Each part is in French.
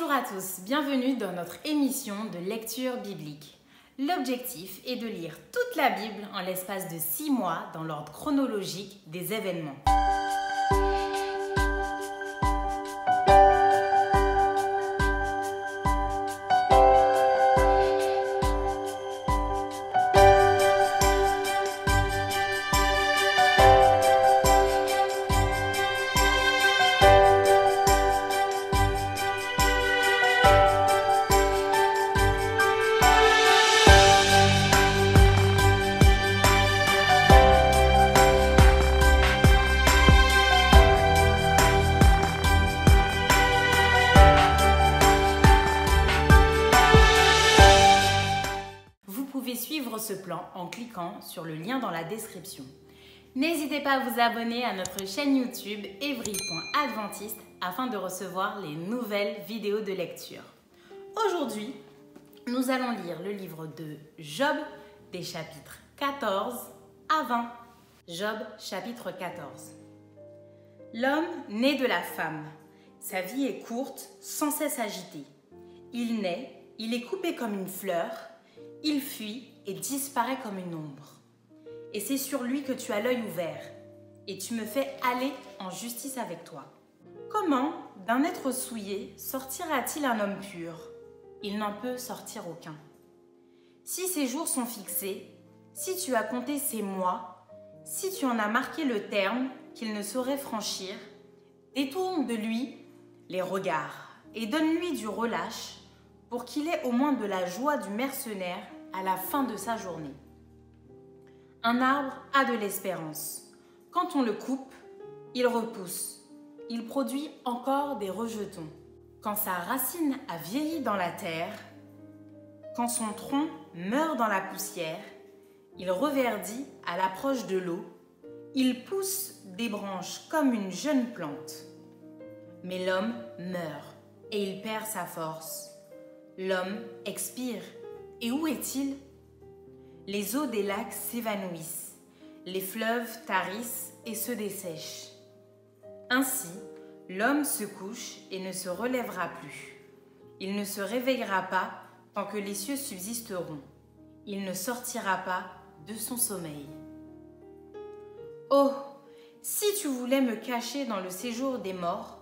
Bonjour à tous, bienvenue dans notre émission de lecture biblique. L'objectif est de lire toute la Bible en l'espace de 6 mois dans l'ordre chronologique des événements. Suivre ce plan en cliquant sur le lien dans la description. N'hésitez pas à vous abonner à notre chaîne YouTube Evry.Adventiste afin de recevoir les nouvelles vidéos de lecture. Aujourd'hui, nous allons lire le livre de Job des chapitres 14 à 20. Job chapitre 14. L'homme naît de la femme. Sa vie est courte, sans cesse agitée. Il naît, il est coupé comme une fleur. Il fuit et disparaît comme une ombre. Et c'est sur lui que tu as l'œil ouvert, et tu me fais aller en justice avec toi. Comment, d'un être souillé, sortira-t-il un homme pur? Il n'en peut sortir aucun. Si ses jours sont fixés, si tu as compté ses mois, si tu en as marqué le terme qu'il ne saurait franchir, détourne de lui les regards et donne-lui du relâche, pour qu'il ait au moins de la joie du mercenaire à la fin de sa journée. Un arbre a de l'espérance. Quand on le coupe, il repousse. Il produit encore des rejetons. Quand sa racine a vieilli dans la terre, quand son tronc meurt dans la poussière, il reverdit à l'approche de l'eau. Il pousse des branches comme une jeune plante. Mais l'homme meurt et il perd sa force. L'homme expire. Et où est-il? Les eaux des lacs s'évanouissent, les fleuves tarissent et se dessèchent. Ainsi, l'homme se couche et ne se relèvera plus. Il ne se réveillera pas tant que les cieux subsisteront. Il ne sortira pas de son sommeil. Oh, si tu voulais me cacher dans le séjour des morts,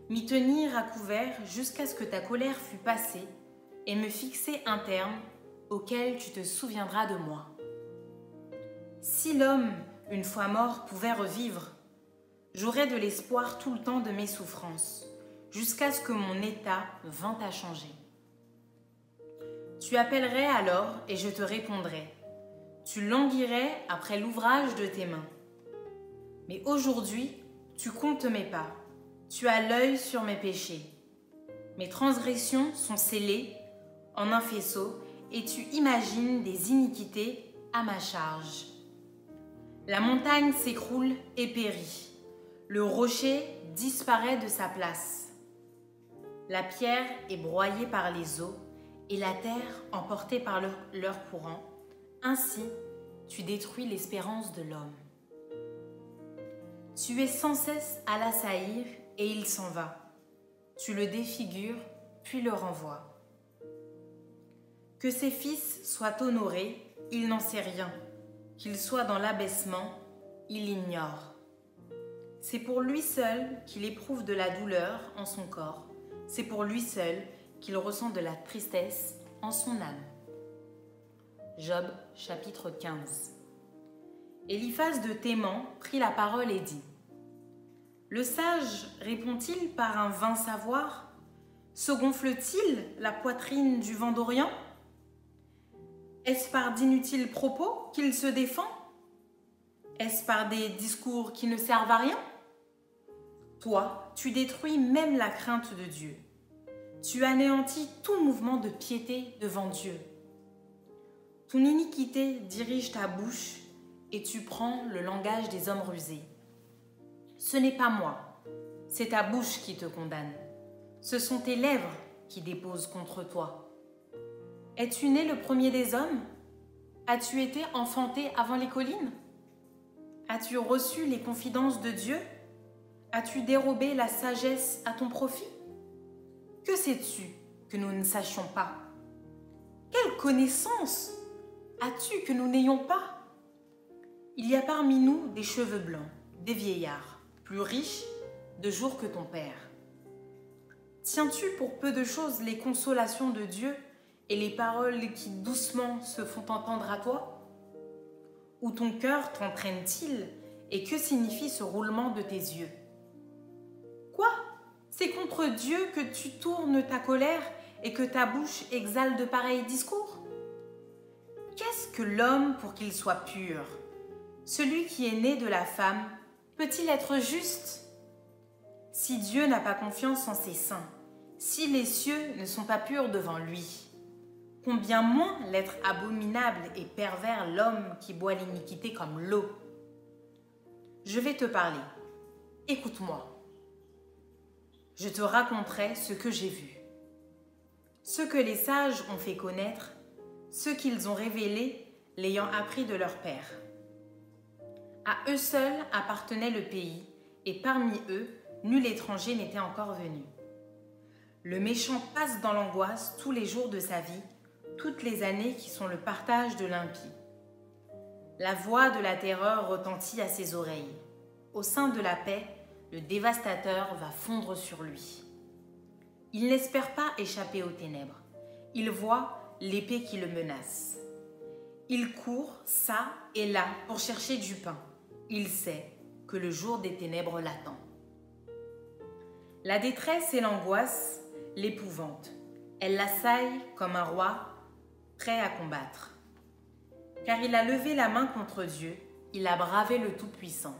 m'y tenir à couvert jusqu'à ce que ta colère fût passée, et me fixer un terme auquel tu te souviendras de moi. Si l'homme, une fois mort, pouvait revivre, j'aurais de l'espoir tout le temps de mes souffrances, jusqu'à ce que mon état vînt à changer. Tu appellerais alors et je te répondrais. Tu languirais après l'ouvrage de tes mains. Mais aujourd'hui, tu comptes mes pas. Tu as l'œil sur mes péchés. Mes transgressions sont scellées en un faisceau, et tu imagines des iniquités à ma charge. La montagne s'écroule et périt. Le rocher disparaît de sa place. La pierre est broyée par les eaux et la terre emportée par leur courant. Ainsi, tu détruis l'espérance de l'homme. Tu es sans cesse à l'assaillir et il s'en va. Tu le défigures, puis le renvoies. Que ses fils soient honorés, il n'en sait rien. Qu'il soit dans l'abaissement, il l'ignore. C'est pour lui seul qu'il éprouve de la douleur en son corps. C'est pour lui seul qu'il ressent de la tristesse en son âme. Job chapitre 15. Eliphaz de Théman prit la parole et dit: Le sage répond-il par un vain savoir? Se gonfle-t-il la poitrine du vent d'Orient? Est-ce par d'inutiles propos qu'il se défend? Est-ce par des discours qui ne servent à rien? Toi, tu détruis même la crainte de Dieu. Tu anéantis tout mouvement de piété devant Dieu. Ton iniquité dirige ta bouche et tu prends le langage des hommes rusés. Ce n'est pas moi, c'est ta bouche qui te condamne. Ce sont tes lèvres qui déposent contre toi. Es-tu né le premier des hommes? As-tu été enfanté avant les collines? As-tu reçu les confidences de Dieu? As-tu dérobé la sagesse à ton profit? Que sais-tu que nous ne sachions pas? Quelle connaissance as-tu que nous n'ayons pas? Il y a parmi nous des cheveux blancs, des vieillards, plus riches de jours que ton père. Tiens-tu pour peu de choses les consolations de Dieu et les paroles qui doucement se font entendre à toi? Où ton cœur t'entraîne-t-il et que signifie ce roulement de tes yeux? Quoi? C'est contre Dieu que tu tournes ta colère et que ta bouche exhale de pareils discours? Qu'est-ce que l'homme pour qu'il soit pur? Celui qui est né de la femme peut-il être juste? Si Dieu n'a pas confiance en ses saints, si les cieux ne sont pas purs devant lui, combien moins l'être abominable et pervers l'homme qui boit l'iniquité comme l'eau? Je vais te parler. Écoute-moi. Je te raconterai ce que j'ai vu. Ce que les sages ont fait connaître, ce qu'ils ont révélé, l'ayant appris de leur père. À eux seuls appartenait le pays, et parmi eux, nul étranger n'était encore venu. Le méchant passe dans l'angoisse tous les jours de sa vie, toutes les années qui sont le partage de l'impie. La voix de la terreur retentit à ses oreilles. Au sein de la paix, le dévastateur va fondre sur lui. Il n'espère pas échapper aux ténèbres. Il voit l'épée qui le menace. Il court çà et là pour chercher du pain. Il sait que le jour des ténèbres l'attend. La détresse et l'angoisse l'épouvante. Elle l'assaille comme un roi prêt à combattre. Car il a levé la main contre Dieu, il a bravé le Tout-Puissant.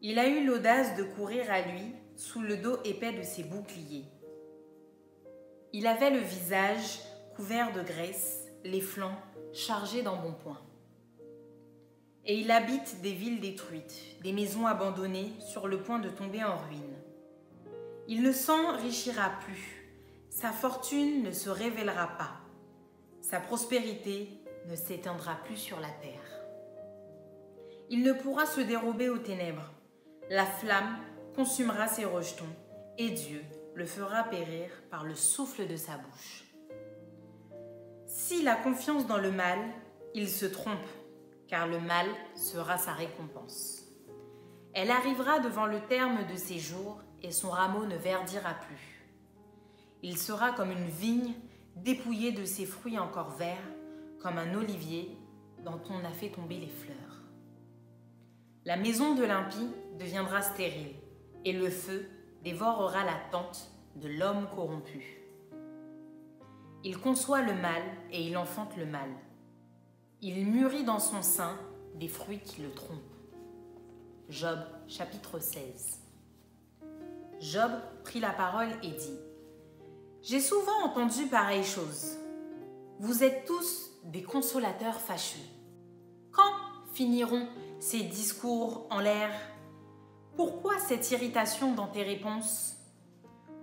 Il a eu l'audace de courir à lui sous le dos épais de ses boucliers. Il avait le visage couvert de graisse, les flancs chargés d'embonpoint. Et il habite des villes détruites, des maisons abandonnées sur le point de tomber en ruine. Il ne s'enrichira plus, sa fortune ne se révélera pas, sa prospérité ne s'éteindra plus sur la terre. Il ne pourra se dérober aux ténèbres, la flamme consumera ses rejetons et Dieu le fera périr par le souffle de sa bouche. S'il a confiance dans le mal, il se trompe, car le mal sera sa récompense. Elle arrivera devant le terme de ses jours et son rameau ne verdira plus. Il sera comme une vigne dépouillée de ses fruits encore verts, comme un olivier dont on a fait tomber les fleurs. La maison de l'impie deviendra stérile, et le feu dévorera la tente de l'homme corrompu. Il conçoit le mal et il enfante le mal. Il mûrit dans son sein des fruits qui le trompent. Job, chapitre 16. Job prit la parole et dit : J'ai souvent entendu pareille chose. Vous êtes tous des consolateurs fâcheux. Quand finiront ces discours en l'air? Pourquoi cette irritation dans tes réponses?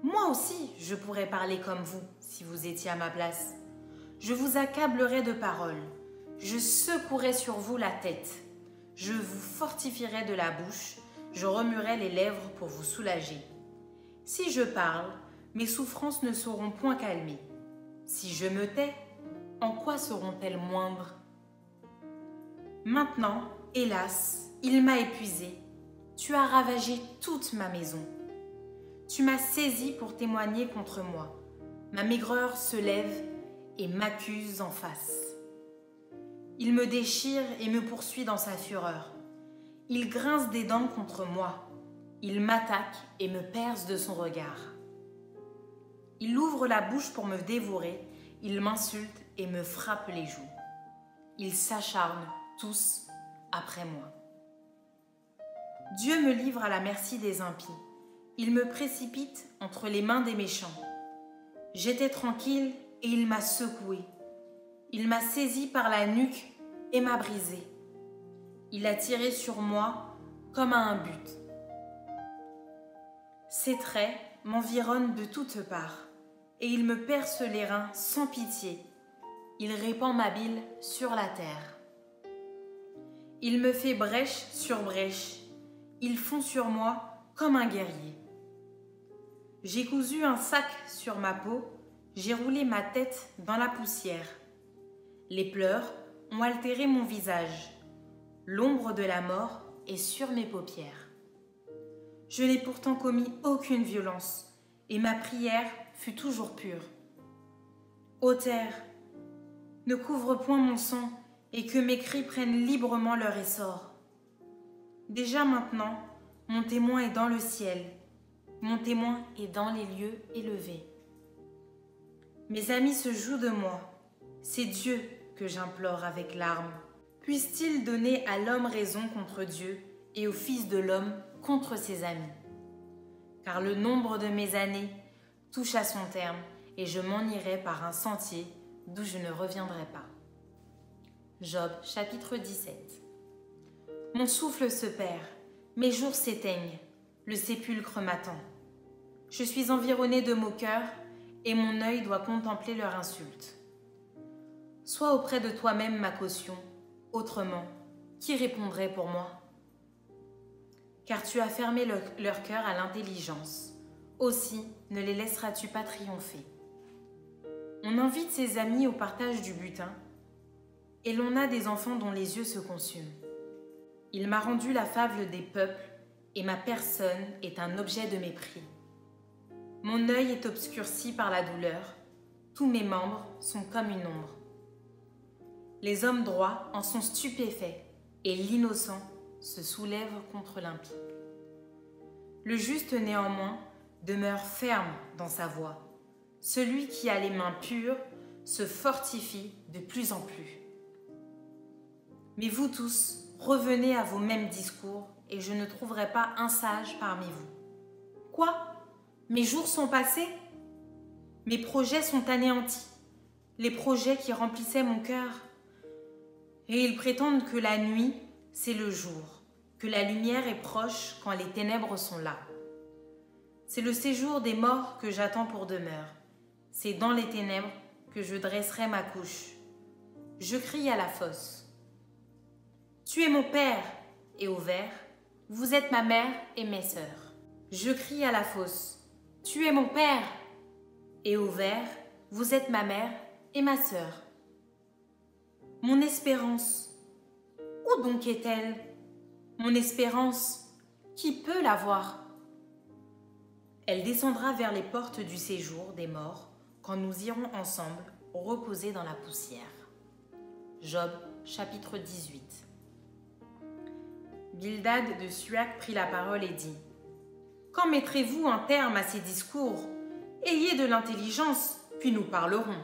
Moi aussi, je pourrais parler comme vous, si vous étiez à ma place. Je vous accablerais de paroles. Je secouerais sur vous la tête. Je vous fortifierais de la bouche. Je remuerais les lèvres pour vous soulager. Si je parle, mes souffrances ne seront point calmées. Si je me tais, en quoi seront-elles moindres? Maintenant, hélas, il m'a épuisé. Tu as ravagé toute ma maison. Tu m'as saisi pour témoigner contre moi. Ma maigreur se lève et m'accuse en face. Il me déchire et me poursuit dans sa fureur. Il grince des dents contre moi. Il m'attaque et me perce de son regard. Il ouvre la bouche pour me dévorer. Il m'insulte et me frappe les joues. Ils s'acharnent tous après moi. Dieu me livre à la merci des impies. Il me précipite entre les mains des méchants. J'étais tranquille et il m'a secoué. Il m'a saisi par la nuque et m'a brisé. Il a tiré sur moi comme à un but. Ses traits m'environnent de toutes parts et il me perce les reins sans pitié. Il répand ma bile sur la terre. Il me fait brèche sur brèche. Il fond sur moi comme un guerrier. J'ai cousu un sac sur ma peau, j'ai roulé ma tête dans la poussière. Les pleurs ont altéré mon visage. L'ombre de la mort est sur mes paupières. Je n'ai pourtant commis aucune violence, et ma prière fut toujours pure. Ô terre, ne couvre point mon sang, et que mes cris prennent librement leur essor. Déjà maintenant, mon témoin est dans le ciel, mon témoin est dans les lieux élevés. Mes amis se jouent de moi, c'est Dieu que j'implore avec larmes. Puisse-t-il donner à l'homme raison contre Dieu et au Fils de l'homme contre ses amis? Car le nombre de mes années touche à son terme et je m'en irai par un sentier d'où je ne reviendrai pas. Job chapitre 17. Mon souffle se perd, mes jours s'éteignent, le sépulcre m'attend. Je suis environnée de moqueurs et mon œil doit contempler leur insulte. Sois auprès de toi-même ma caution, autrement, qui répondrait pour moi? Car tu as fermé leur cœur à l'intelligence, aussi ne les laisseras-tu pas triompher. On invite ses amis au partage du butin, et l'on a des enfants dont les yeux se consument. Il m'a rendu la fable des peuples, et ma personne est un objet de mépris. Mon œil est obscurci par la douleur, tous mes membres sont comme une ombre. Les hommes droits en sont stupéfaits, et l'innocent se soulève contre l'impie. Le juste néanmoins demeure ferme dans sa voie. Celui qui a les mains pures se fortifie de plus en plus. Mais vous tous, revenez à vos mêmes discours et je ne trouverai pas un sage parmi vous. Quoi? Mes jours sont passés? Mes projets sont anéantis, les projets qui remplissaient mon cœur. Et ils prétendent que la nuit, c'est le jour, que la lumière est proche quand les ténèbres sont là. C'est le séjour des morts que j'attends pour demeure. C'est dans les ténèbres que je dresserai ma couche. Je crie à la fosse. Tu es mon père, et au vert, vous êtes ma mère et mes sœurs. Je crie à la fosse. Tu es mon père, et au vert, vous êtes ma mère et ma sœur. Mon espérance, où donc est-elle? Mon espérance, qui peut la voir? Elle descendra vers les portes du séjour des morts quand nous irons ensemble reposer dans la poussière. Job chapitre 18. Bildad de Suac prit la parole et dit: Quand mettrez-vous un terme à ces discours? Ayez de l'intelligence, puis nous parlerons.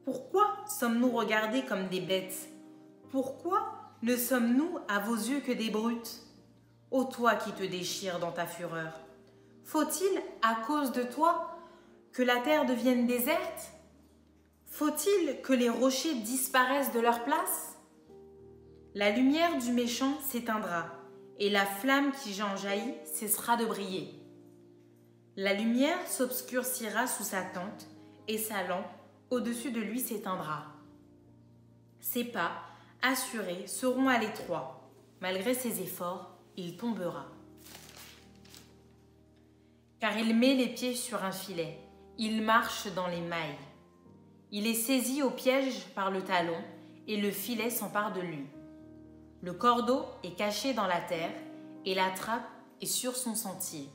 Pourquoi sommes-nous regardés comme des bêtes? Pourquoi ne sommes-nous à vos yeux que des brutes? Ô toi qui te déchires dans ta fureur, faut-il, à cause de toi, que la terre devienne déserte? Faut-il que les rochers disparaissent de leur place? La lumière du méchant s'éteindra, et la flamme qui en jaillit cessera de briller. La lumière s'obscurcira sous sa tente, et sa lampe au-dessus de lui s'éteindra. Ses pas, assurés, seront à l'étroit. Malgré ses efforts, il tombera. Car il met les pieds sur un filet, il marche dans les mailles. Il est saisi au piège par le talon, et le filet s'empare de lui. Le cordeau est caché dans la terre, et la trappe est sur son sentier.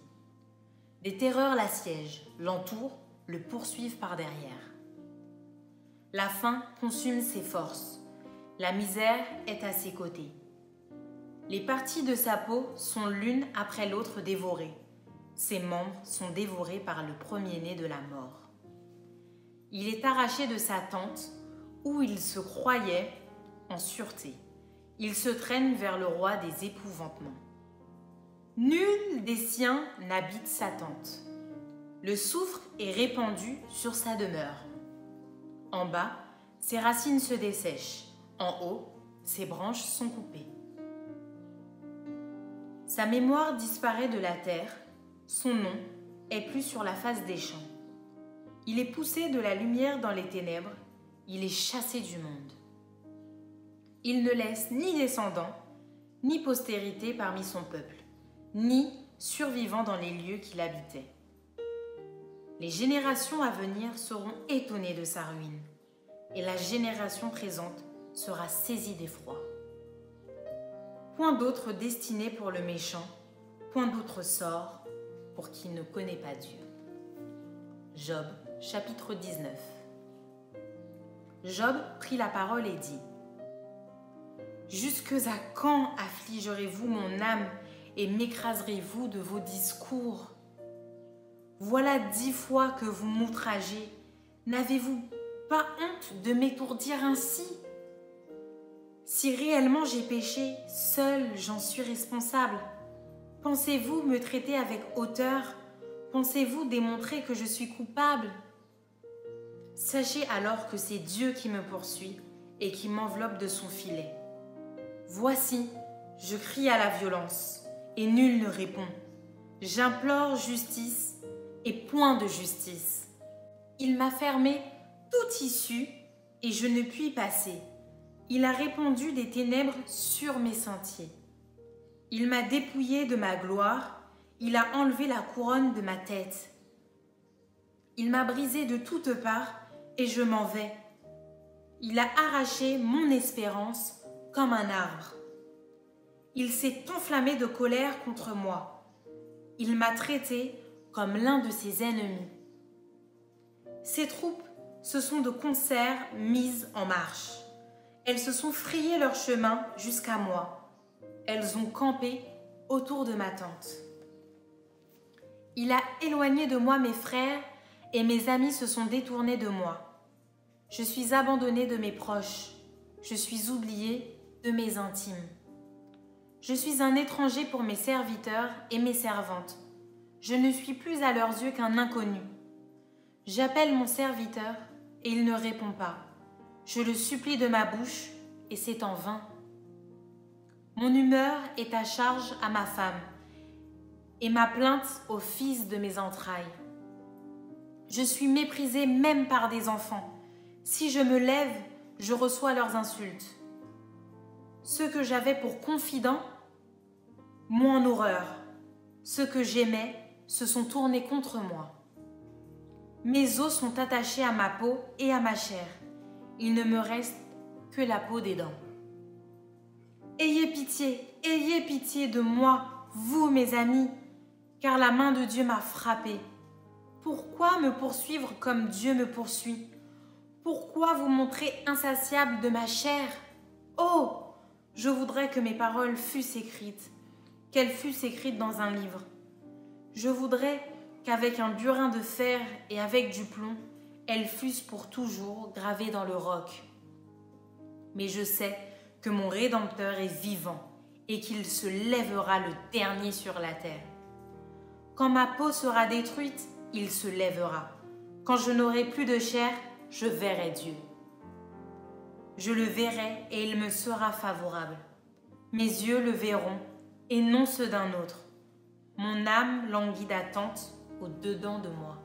Des terreurs l'assiègent, l'entourent, le poursuivent par derrière. La faim consume ses forces, la misère est à ses côtés. Les parties de sa peau sont l'une après l'autre dévorées. Ses membres sont dévorés par le premier-né de la mort. Il est arraché de sa tente où il se croyait en sûreté. Il se traîne vers le roi des épouvantements. Nul des siens n'habite sa tente. Le soufre est répandu sur sa demeure. En bas, ses racines se dessèchent. En haut, ses branches sont coupées. Sa mémoire disparaît de la terre. Son nom est plus sur la face des champs. Il est poussé de la lumière dans les ténèbres. Il est chassé du monde. Il ne laisse ni descendants, ni postérité parmi son peuple, ni survivants dans les lieux qu'il habitait. Les générations à venir seront étonnées de sa ruine, et la génération présente sera saisie d'effroi. Point d'autre destinée pour le méchant, point d'autre sort pour qui ne connaît pas Dieu. Job, chapitre 19. Job prit la parole et dit : Jusque à quand affligerez-vous mon âme et m'écraserez-vous de vos discours ? Voilà 10 fois que vous m'outragez. N'avez-vous pas honte de m'étourdir ainsi ? Si réellement j'ai péché, seul j'en suis responsable. Pensez-vous me traiter avec hauteur ? Pensez-vous démontrer que je suis coupable ? Sachez alors que c'est Dieu qui me poursuit et qui m'enveloppe de son filet. Voici, je crie à la violence, et nul ne répond. J'implore justice, et point de justice. Il m'a fermé toute issue, et je ne puis passer. Il a répandu des ténèbres sur mes sentiers. Il m'a dépouillé de ma gloire, il a enlevé la couronne de ma tête. Il m'a brisé de toutes parts, et je m'en vais. Il a arraché mon espérance comme un arbre. Il s'est enflammé de colère contre moi. Il m'a traité comme l'un de ses ennemis. Ses troupes se sont de concert mises en marche. Elles se sont frayées leur chemin jusqu'à moi. Elles ont campé autour de ma tente. Il a éloigné de moi mes frères et mes amis se sont détournés de moi. Je suis abandonnée de mes proches. Je suis oubliée de mes intimes. Je suis un étranger pour mes serviteurs et mes servantes. Je ne suis plus à leurs yeux qu'un inconnu. J'appelle mon serviteur et il ne répond pas. Je le supplie de ma bouche et c'est en vain. Mon humeur est à charge à ma femme et ma plainte au fils de mes entrailles. Je suis méprisée même par des enfants. Si je me lève, je reçois leurs insultes. Ceux que j'avais pour confidents m'ont en horreur. Ceux que j'aimais se sont tournés contre moi. Mes os sont attachés à ma peau et à ma chair. Il ne me reste que la peau des dents. Ayez pitié de moi, vous mes amis, car la main de Dieu m'a frappée. Pourquoi me poursuivre comme Dieu me poursuit ? Pourquoi vous montrer insatiable de ma chair ? Oh ! Je voudrais que mes paroles fussent écrites, qu'elles fussent écrites dans un livre. Je voudrais qu'avec un burin de fer et avec du plomb, elles fussent pour toujours gravées dans le roc. Mais je sais que mon Rédempteur est vivant et qu'il se lèvera le dernier sur la terre. Quand ma peau sera détruite, il se lèvera. Quand je n'aurai plus de chair, je verrai Dieu. Je le verrai et il me sera favorable. Mes yeux le verront et non ceux d'un autre. Mon âme languit d'attente au-dedans de moi.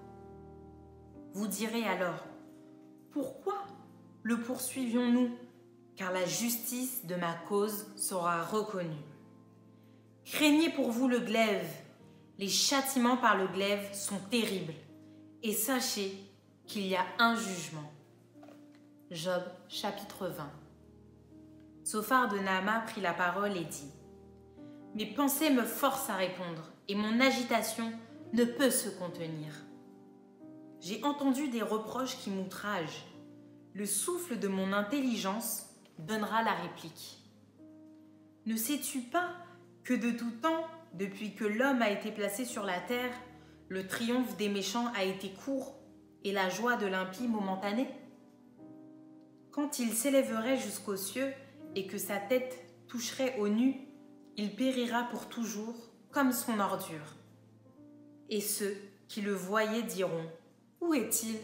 Vous direz alors, pourquoi le poursuivions-nous ? Car la justice de ma cause sera reconnue. Craignez pour vous le glaive. Les châtiments par le glaive sont terribles. Et sachez qu'il y a un jugement. Job, chapitre 20. Sophar de Naama prit la parole et dit : Mes pensées me forcent à répondre, et mon agitation ne peut se contenir. J'ai entendu des reproches qui m'outragent. Le souffle de mon intelligence donnera la réplique. Ne sais-tu pas que de tout temps, depuis que l'homme a été placé sur la terre, le triomphe des méchants a été court et la joie de l'impie momentanée ? Quand il s'élèverait jusqu'aux cieux et que sa tête toucherait aux nues, il périra pour toujours comme son ordure. Et ceux qui le voyaient diront : Où est-il ?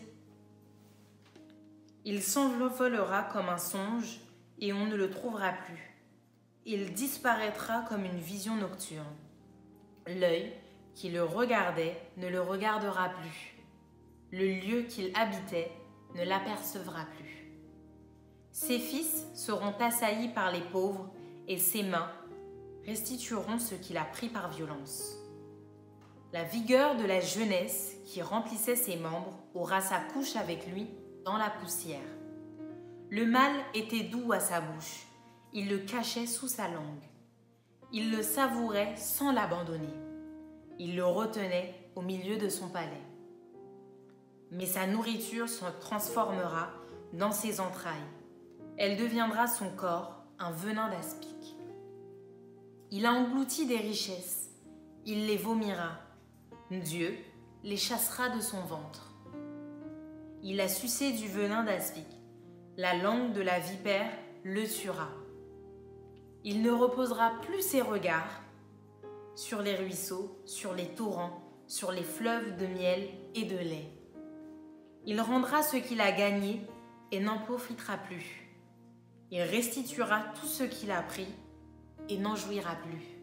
Il s'envolera comme un songe et on ne le trouvera plus. Il disparaîtra comme une vision nocturne. L'œil qui le regardait ne le regardera plus. Le lieu qu'il habitait ne l'apercevra plus. Ses fils seront assaillis par les pauvres et ses mains restitueront ce qu'il a pris par violence. La vigueur de la jeunesse qui remplissait ses membres aura sa couche avec lui dans la poussière. Le mal était doux à sa bouche, il le cachait sous sa langue. Il le savourait sans l'abandonner. Il le retenait au milieu de son palais. Mais sa nourriture se transformera dans ses entrailles. Elle deviendra son corps un venin d'aspic. Il a englouti des richesses, il les vomira. Dieu les chassera de son ventre. Il a sucé du venin d'aspic. La langue de la vipère le tuera. Il ne reposera plus ses regards sur les ruisseaux, sur les torrents, sur les fleuves de miel et de lait. Il rendra ce qu'il a gagné et n'en profitera plus. Il restituera tout ce qu'il a pris et n'en jouira plus.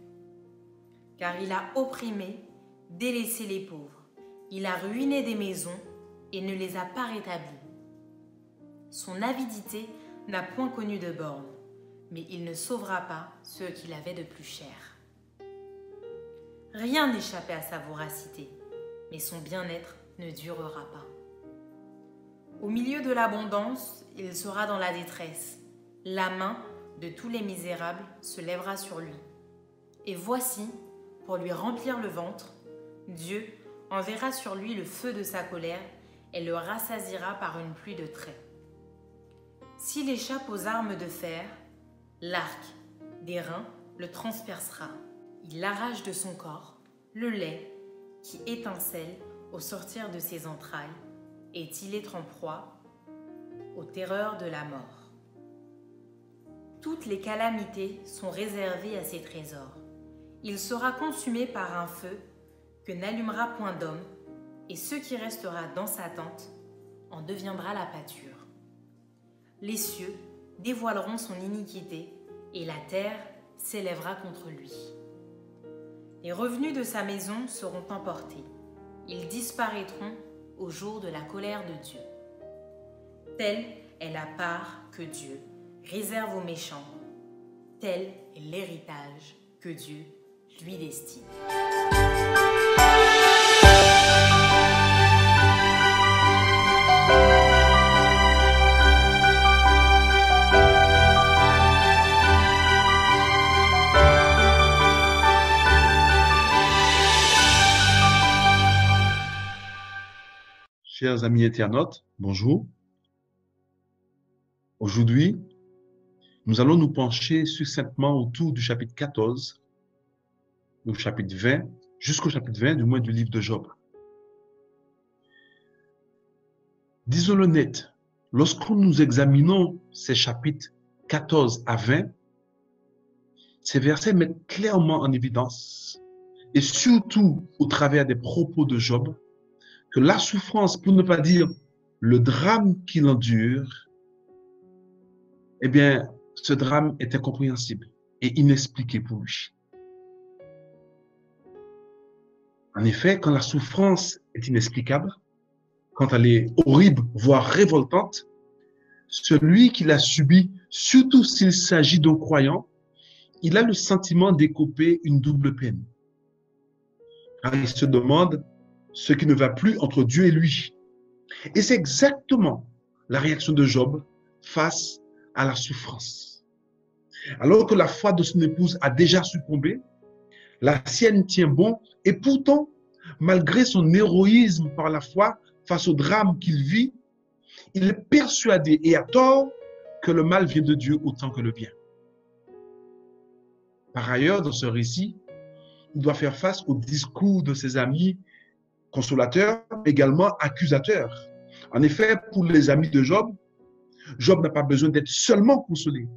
Car il a opprimé, délaissé les pauvres. Il a ruiné des maisons et ne les a pas rétablies. Son avidité n'a point connu de borne, mais il ne sauvera pas ceux qu'il avait de plus cher. Rien n'échappait à sa voracité, mais son bien-être ne durera pas. Au milieu de l'abondance, il sera dans la détresse. La main de tous les misérables se lèvera sur lui. Et voici, pour lui remplir le ventre, Dieu enverra sur lui le feu de sa colère et le rassasiera par une pluie de traits. S'il échappe aux armes de fer, l'arc des reins le transpercera. Il arrache de son corps le lait qui étincelle au sortir de ses entrailles et il est en proie aux terreurs de la mort. Toutes les calamités sont réservées à ses trésors. Il sera consumé par un feu que n'allumera point d'homme, et ce qui restera dans sa tente en deviendra la pâture. Les cieux dévoileront son iniquité, et la terre s'élèvera contre lui. Les revenus de sa maison seront emportés. Ils disparaîtront au jour de la colère de Dieu. Telle est la part que Dieu réserve aux méchants. Tel est l'héritage que Dieu lui destine. Chers amis internautes, bonjour. Aujourd'hui, nous allons nous pencher succinctement autour du chapitre 14, du chapitre 20, jusqu'au chapitre 20, du moins du livre de Job. Disons-le net, lorsque nous examinons ces chapitres 14 à 20, ces versets mettent clairement en évidence, et surtout au travers des propos de Job, que la souffrance, pour ne pas dire le drame qu'il endure, eh bien, ce drame est incompréhensible et inexpliqué pour lui. En effet, quand la souffrance est inexplicable, quand elle est horrible, voire révoltante, celui qui l'a subie, surtout s'il s'agit d'un croyant, il a le sentiment d'écoper une double peine. Car il se demande ce qui ne va plus entre Dieu et lui. Et c'est exactement la réaction de Job face à la souffrance. Alors que la foi de son épouse a déjà succombé, la sienne tient bon, et pourtant, malgré son héroïsme par la foi face au drame qu'il vit, il est persuadé, et à tort, que le mal vient de Dieu autant que le bien. Par ailleurs, dans ce récit, il doit faire face au discours de ses amis consolateurs, également accusateurs. En effet, pour les amis de Job, Job n'a pas besoin d'être seulement consolé,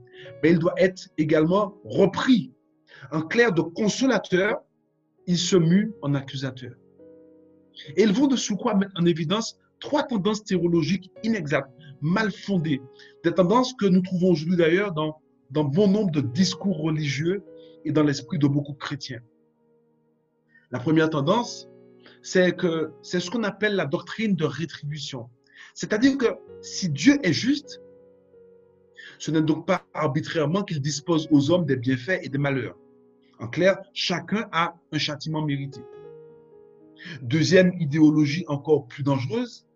mais il doit être également repris. En clair, de consolateur, il se mue en accusateur. Et ils vont de surcroît mettre en évidence trois tendances théologiques inexactes, mal fondées, des tendances que nous trouvons aujourd'hui d'ailleurs dans bon nombre de discours religieux et dans l'esprit de beaucoup de chrétiens. La première tendance, c'est ce qu'on appelle la doctrine de rétribution. C'est-à-dire que si Dieu est juste, ce n'est donc pas arbitrairement qu'il dispose aux hommes des bienfaits et des malheurs. En clair, chacun a un châtiment mérité. Deuxième idéologie encore plus dangereuse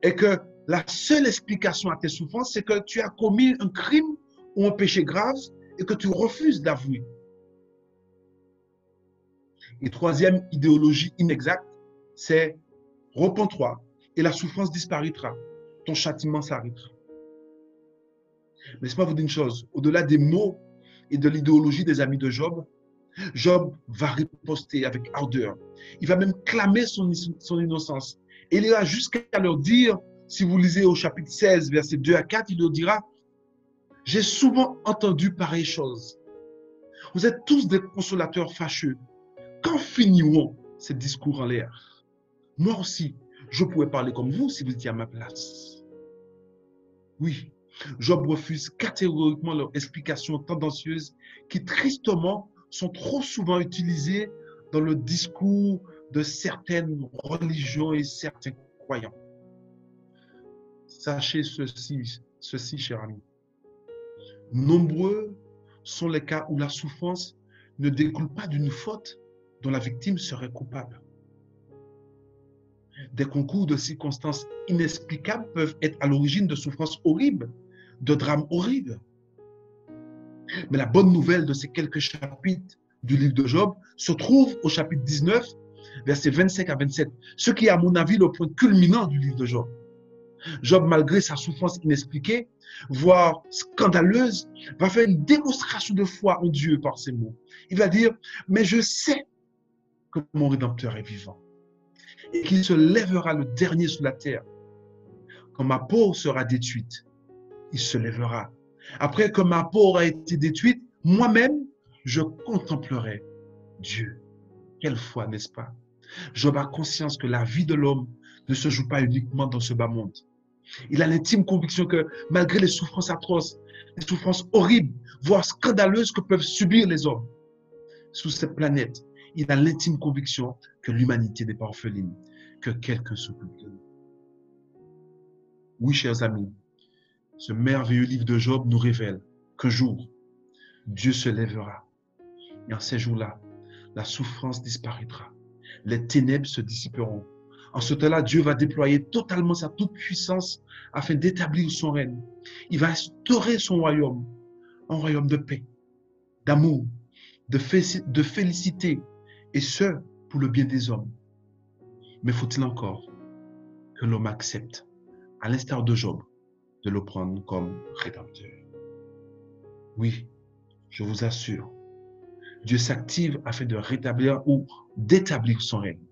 est que la seule explication à tes souffrances, c'est que tu as commis un crime ou un péché grave et que tu refuses d'avouer. Et troisième idéologie inexacte, c'est repens-toi et la souffrance disparaîtra. Ton châtiment s'arrêtera. Mais laissez-moi vous dire une chose, au-delà des mots et de l'idéologie des amis de Job, Job va riposter avec ardeur. Il va même clamer son innocence. Et il ira jusqu'à leur dire, si vous lisez au chapitre 16, versets 2 à 4, il leur dira, « J'ai souvent entendu pareille chose. Vous êtes tous des consolateurs fâcheux. Quand finiront ces discours en l'air? Moi aussi, je pourrais parler comme vous si vous étiez à ma place. » Oui, Job refuse catégoriquement leurs explications tendancieuses qui, tristement, sont trop souvent utilisées dans le discours de certaines religions et certains croyants. Sachez ceci, chers amis. Nombreux sont les cas où la souffrance ne découle pas d'une faute dont la victime serait coupable. Des concours de circonstances inexplicables peuvent être à l'origine de souffrances horribles, de drames horribles. Mais la bonne nouvelle de ces quelques chapitres du livre de Job se trouve au chapitre 19, versets 25 à 27, ce qui est à mon avis le point culminant du livre de Job. Job, malgré sa souffrance inexpliquée, voire scandaleuse, va faire une démonstration de foi en Dieu par ces mots. Il va dire, mais je sais que mon Rédempteur est vivant et qu'il se lèvera le dernier sur la terre. Quand ma peau sera détruite, il se lèvera. Après que ma peau aura été détruite, moi-même, je contemplerai Dieu. Quelle foi, n'est-ce pas? Job a conscience que la vie de l'homme ne se joue pas uniquement dans ce bas monde. Il a l'intime conviction que malgré les souffrances atroces, les souffrances horribles, voire scandaleuses que peuvent subir les hommes sur cette planète, il a l'intime conviction que l'humanité n'est pas orpheline, que quelqu'un s'occupe de nous. Oui, chers amis, ce merveilleux livre de Job nous révèle qu'un jour, Dieu se lèvera. Et en ces jours-là, la souffrance disparaîtra. Les ténèbres se dissiperont. En ce temps-là, Dieu va déployer totalement sa toute-puissance afin d'établir son règne. Il va instaurer son royaume, un royaume de paix, d'amour, de félicité, et ce, pour le bien des hommes. Mais faut-il encore que l'homme accepte, à l'instar de Job, de le prendre comme rédempteur? Oui, je vous assure, Dieu s'active afin de rétablir ou d'établir son règne.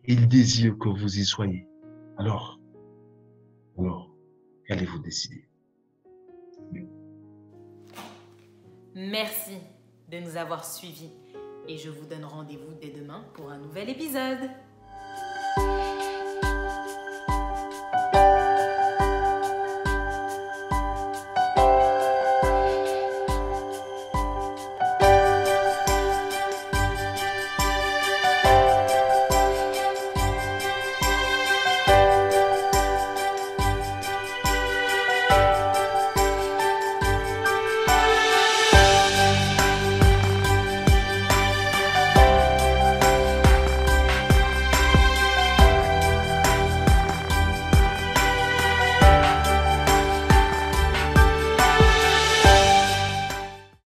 Et il désire que vous y soyez. Alors, qu'allez-vous décider? Merci de nous avoir suivis et je vous donne rendez-vous dès demain pour un nouvel épisode.